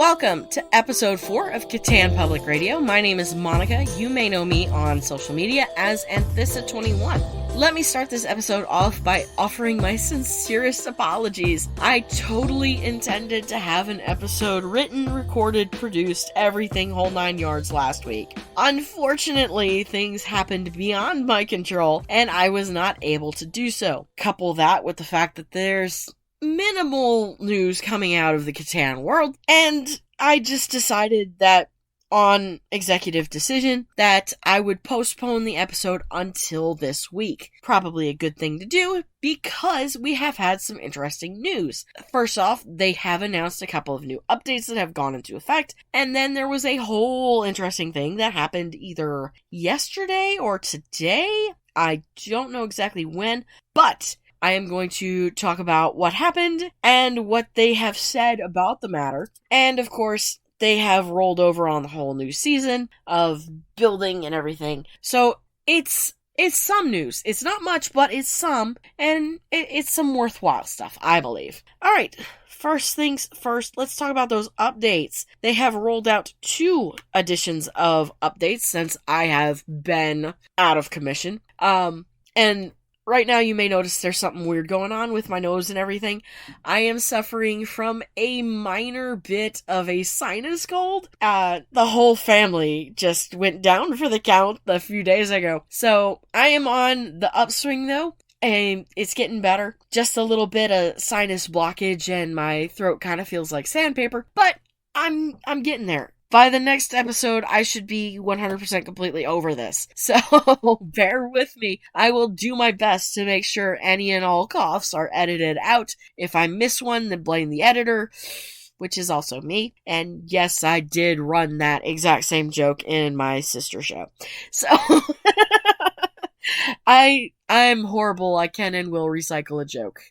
Welcome to episode 4 of Catan Public Radio. My name is Monica. You may know me on social media as Anthissa21. Let me start this episode off by offering my sincerest apologies. I totally intended to have an episode written, recorded, produced, everything whole 9 yards last week. Unfortunately, things happened beyond my control, and I was not able to do so. Couple that with the fact that there's minimal news coming out of the Catan world, and I just decided that on executive decision that I would postpone the episode until this week. Probably a good thing to do because we have had some interesting news. First off, they have announced a couple of new updates that have gone into effect, and then there was a whole interesting thing that happened either yesterday or today. I don't know exactly when, but I am going to talk about what happened and what they have said about the matter. And of course, they have rolled over on the whole new season of building and everything. So it's some news. It's not much, but it's some, and it's some worthwhile stuff, I believe. All right. First things first, let's talk about those updates. They have rolled out 2 editions of updates since I have been out of commission. And right now, you may notice there's something weird going on with my nose and everything. I am suffering from a minor bit of a sinus cold. The whole family just went down for the count a few days ago. So, I am on the upswing though, and it's getting better. Just a little bit of sinus blockage and my throat kind of feels like sandpaper, but I'm getting there. By the next episode, I should be 100% completely over this. So, bear with me. I will do my best to make sure any and all coughs are edited out. If I miss one, then blame the editor, which is also me. And yes, I did run that exact same joke in my sister show. So, I'm horrible. I can and will recycle a joke.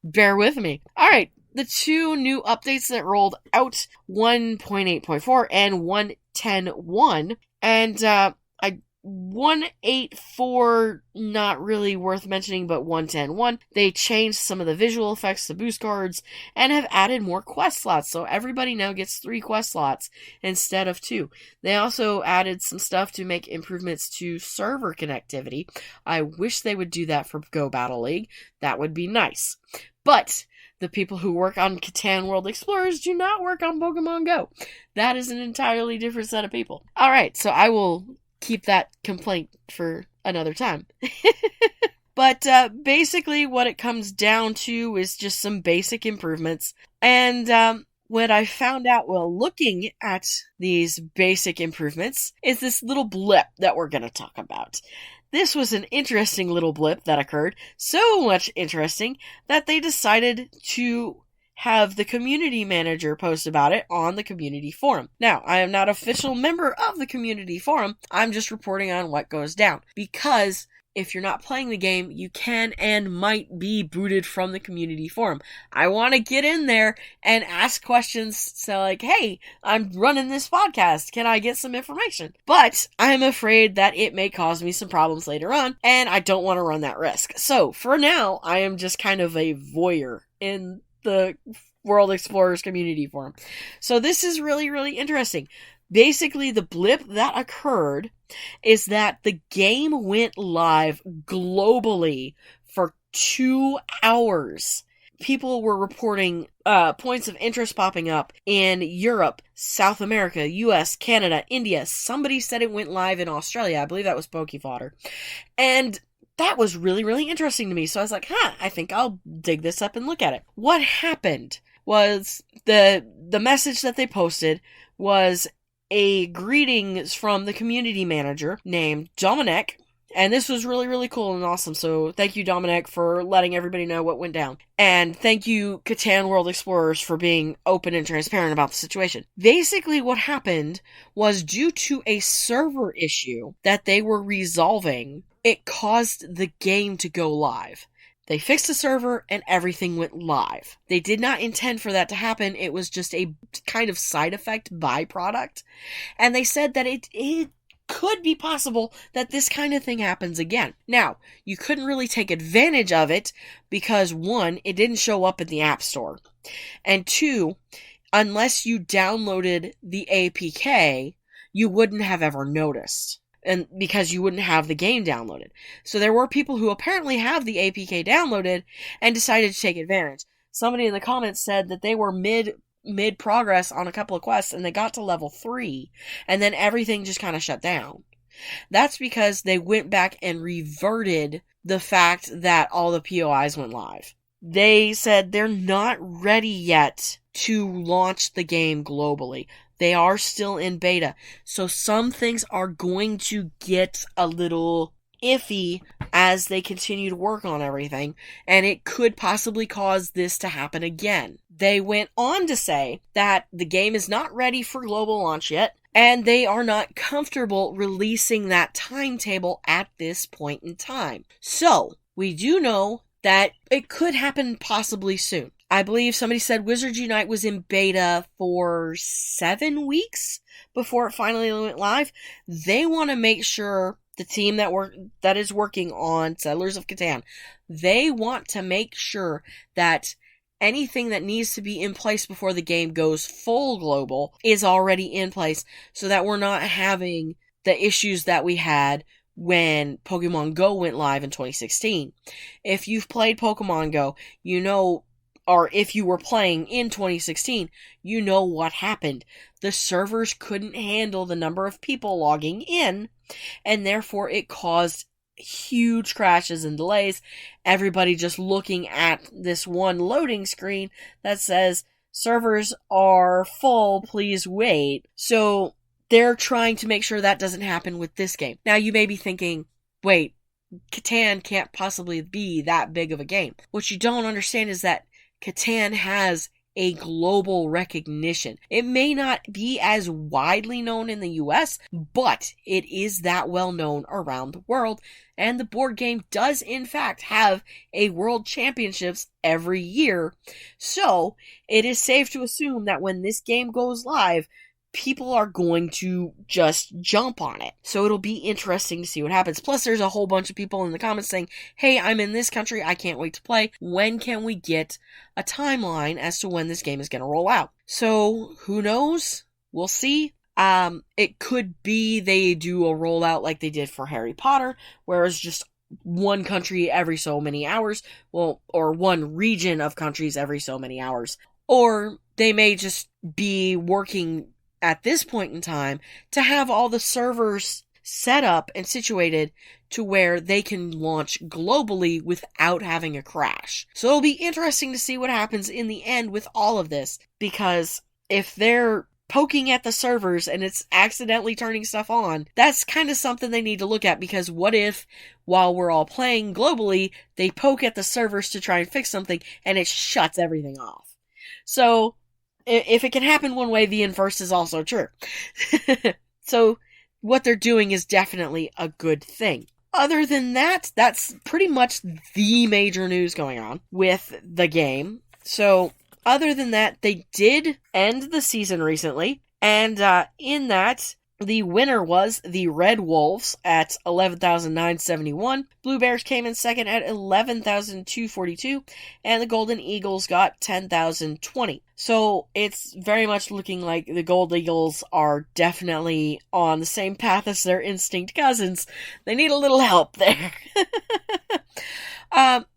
Bear with me. All right. The 2 new updates that rolled out, 1.8.4 and 1.10.1, and 1.8.4, not really worth mentioning, but 1.10.1, they changed some of the visual effects to boost cards, and have added more quest slots, so everybody now gets 3 quest slots instead of 2. They also added some stuff to make improvements to server connectivity. I wish they would do that for Go Battle League. That would be nice. But the people who work on Catan World Explorers do not work on Pokemon Go. That is an entirely different set of people. Alright, so I will keep that complaint for another time. But basically what it comes down to is just some basic improvements. And what I found out while looking at these basic improvements is this little blip that we're going to talk about. This was an interesting little blip that occurred, so much interesting that they decided to have the community manager post about it on the community forum. Now, I am not an official member of the community forum, I'm just reporting on what goes down, because if you're not playing the game, you can and might be booted from the community forum. I want to get in there and ask questions, so like, hey, I'm running this podcast, can I get some information? But I'm afraid that it may cause me some problems later on, and I don't want to run that risk. So, for now, I am just kind of a voyeur in the World Explorers community forum. So this is really, really interesting. Basically, the blip that occurred is that the game went live globally for 2 hours. People were reporting points of interest popping up in Europe, South America, US, Canada, India. Somebody said it went live in Australia. I believe that was Pokefodder. And that was really, really interesting to me. So I was like, I think I'll dig this up and look at it. What happened was the message that they posted was a greetings from the community manager named Dominic, and this was really, really cool and awesome, so thank you, Dominic, for letting everybody know what went down. And thank you, Catan World Explorers, for being open and transparent about the situation. Basically, what happened was due to a server issue that they were resolving, it caused the game to go live. They fixed the server and everything went live. They did not intend for that to happen. It was just a kind of side effect byproduct. And they said that it could be possible that this kind of thing happens again. Now, you couldn't really take advantage of it because 1, it didn't show up in the App Store. And 2, unless you downloaded the APK, you wouldn't have ever noticed. And because you wouldn't have the game downloaded. So there were people who apparently have the APK downloaded and decided to take advantage. Somebody in the comments said that they were mid progress on a couple of quests and they got to level 3 and then everything just kind of shut down. That's because they went back and reverted the fact that all the POIs went live. They said they're not ready yet to launch the game globally. They are still in beta. So some things are going to get a little iffy as they continue to work on everything, and it could possibly cause this to happen again. They went on to say that the game is not ready for global launch yet, and they are not comfortable releasing that timetable at this point in time. So, we do know that it could happen possibly soon. I believe somebody said Wizards Unite was in beta for 7 weeks before it finally went live. They want to make sure the team that is working on Settlers of Catan, they want to make sure that anything that needs to be in place before the game goes full global is already in place so that we're not having the issues that we had when Pokemon Go went live in 2016. If you've played Pokemon Go, you know, or if you were playing in 2016, you know what happened. The servers couldn't handle the number of people logging in, and therefore it caused huge crashes and delays. Everybody just looking at this one loading screen that says, servers are full, please wait. So they're trying to make sure that doesn't happen with this game. Now you may be thinking, wait, Catan can't possibly be that big of a game. What you don't understand is that Catan has a global recognition. It may not be as widely known in the US, but it is that well known around the world, and the board game does in fact have a world championships every year. So, it is safe to assume that when this game goes live, people are going to just jump on it. So it'll be interesting to see what happens. Plus, there's a whole bunch of people in the comments saying, hey, I'm in this country, I can't wait to play. When can we get a timeline as to when this game is going to roll out? So, who knows? We'll see. It could be they do a rollout like they did for Harry Potter, where it's just one country every so many hours. Well, or one region of countries every so many hours. Or they may just be working at this point in time to have all the servers set up and situated to where they can launch globally without having a crash. So it'll be interesting to see what happens in the end with all of this, because if they're poking at the servers and it's accidentally turning stuff on, that's kind of something they need to look at, because what if, while we're all playing globally, they poke at the servers to try and fix something and it shuts everything off? So if it can happen one way, the inverse is also true. So what they're doing is definitely a good thing. Other than that, that's pretty much the major news going on with the game. So other than that, they did end the season recently, and in that, the winner was the Red Wolves at 11,971. Blue Bears came in second at 11,242. And the Golden Eagles got 10,020. So it's very much looking like the Gold Eagles are definitely on the same path as their instinct cousins. They need a little help there.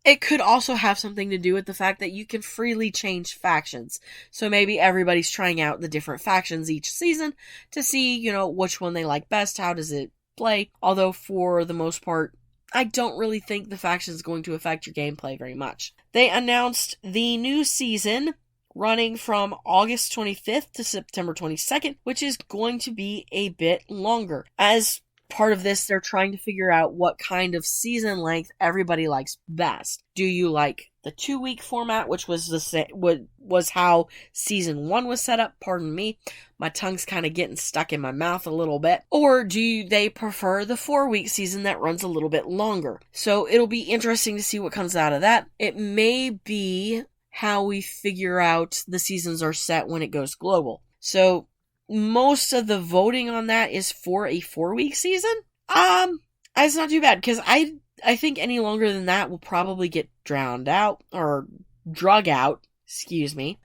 It could also have something to do with the fact that you can freely change factions. So maybe everybody's trying out the different factions each season to see, you know, which one they like best, how does it play. Although for the most part, I don't really think the faction is going to affect your gameplay very much. They announced the new season running from August 25th to September 22nd, which is going to be a bit longer. As part of this, they're trying to figure out what kind of season length everybody likes best. Do you like the 2-week format, which was was how season 1 was set up? Pardon me, my tongue's kind of getting stuck in my mouth a little bit. Or do they prefer the 4-week season that runs a little bit longer? So it'll be interesting to see what comes out of that. It may be how we figure out the seasons are set when it goes global. So most of the voting on that is for a 4-week season. It's not too bad, because I think any longer than that will probably get drowned out, or drug out, excuse me.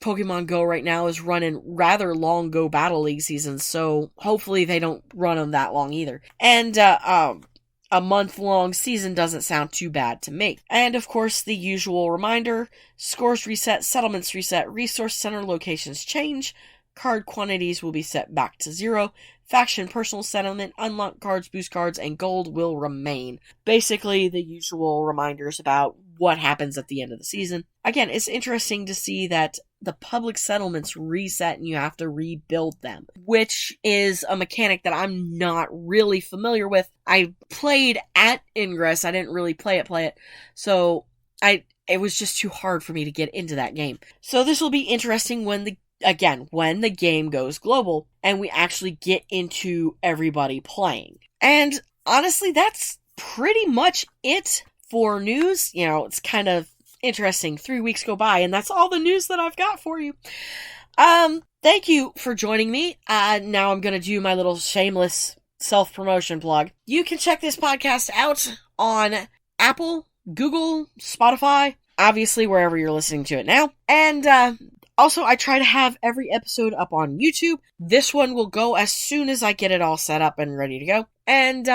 Pokemon Go right now is running rather long Go Battle League seasons, so hopefully they don't run them that long either. And, a month-long season doesn't sound too bad to me. And of course, the usual reminder, scores reset, settlements reset, resource center locations change, card quantities will be set back to 0, faction personal settlement, unlock cards, boost cards, and gold will remain. Basically, the usual reminders about what happens at the end of the season. Again, it's interesting to see that the public settlements reset and you have to rebuild them, which is a mechanic that I'm not really familiar with. I played at Ingress, I didn't really play it, so it was just too hard for me to get into that game. So this will be interesting when the game goes global and we actually get into everybody playing. And honestly, that's pretty much it for news. You know, it's kind of interesting. 3 weeks go by and that's all the news that I've got for you. Thank you for joining me. Now I'm going to do my little shameless self-promotion plug. You can check this podcast out on Apple, Google, Spotify, obviously wherever you're listening to it now. And, also, I try to have every episode up on YouTube. This one will go as soon as I get it all set up and ready to go. And,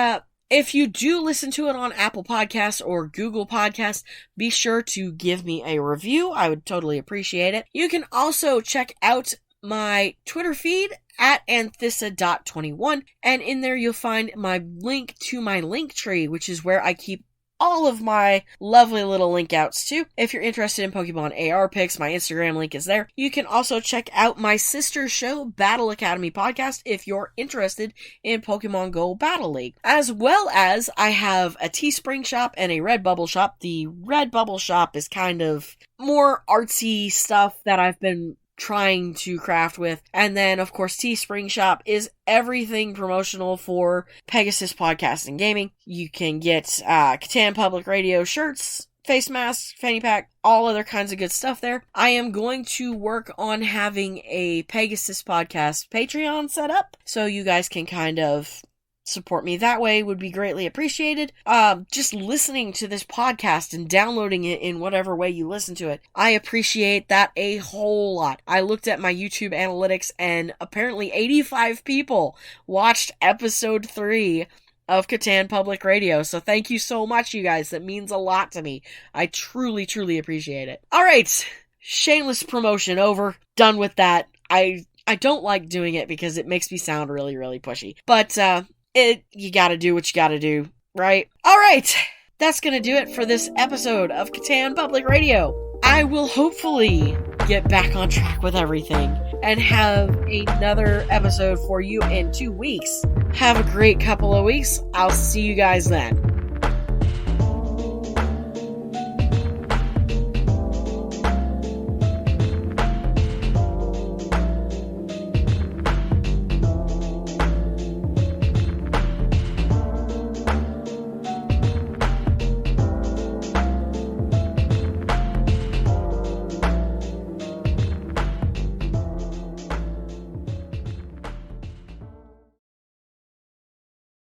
if you do listen to it on Apple Podcasts or Google Podcasts, be sure to give me a review. I would totally appreciate it. You can also check out my Twitter feed at anthissa.21, and in there you'll find my link to my link tree, which is where I keep all of my lovely little link outs too. If you're interested in Pokemon AR picks, my Instagram link is there. You can also check out my sister show, Battle Academy Podcast, if you're interested in Pokemon Go Battle League. As well as I have a Teespring shop and a Redbubble shop. The Redbubble shop is kind of more artsy stuff that I've been trying to craft with. And then, of course, Teespring Shop is everything promotional for Pegasus Podcast and Gaming. You can get Catan Public Radio shirts, face masks, fanny pack, all other kinds of good stuff there. I am going to work on having a Pegasus Podcast Patreon set up, so you guys can kind of support me that way would be greatly appreciated. Just listening to this podcast and downloading it in whatever way you listen to it, I appreciate that a whole lot. I looked at my YouTube analytics and apparently 85 people watched episode 3 of Catan Public Radio. So thank you so much, you guys. That means a lot to me. I truly, truly appreciate it. Alright, shameless promotion over. Done with that. I don't like doing it because it makes me sound really, really pushy. But, you gotta do what you gotta do, right? Alright, that's gonna do it for this episode of Catan Public Radio. I will hopefully get back on track with everything and have another episode for you in 2 weeks. Have a great couple of weeks. I'll see you guys then.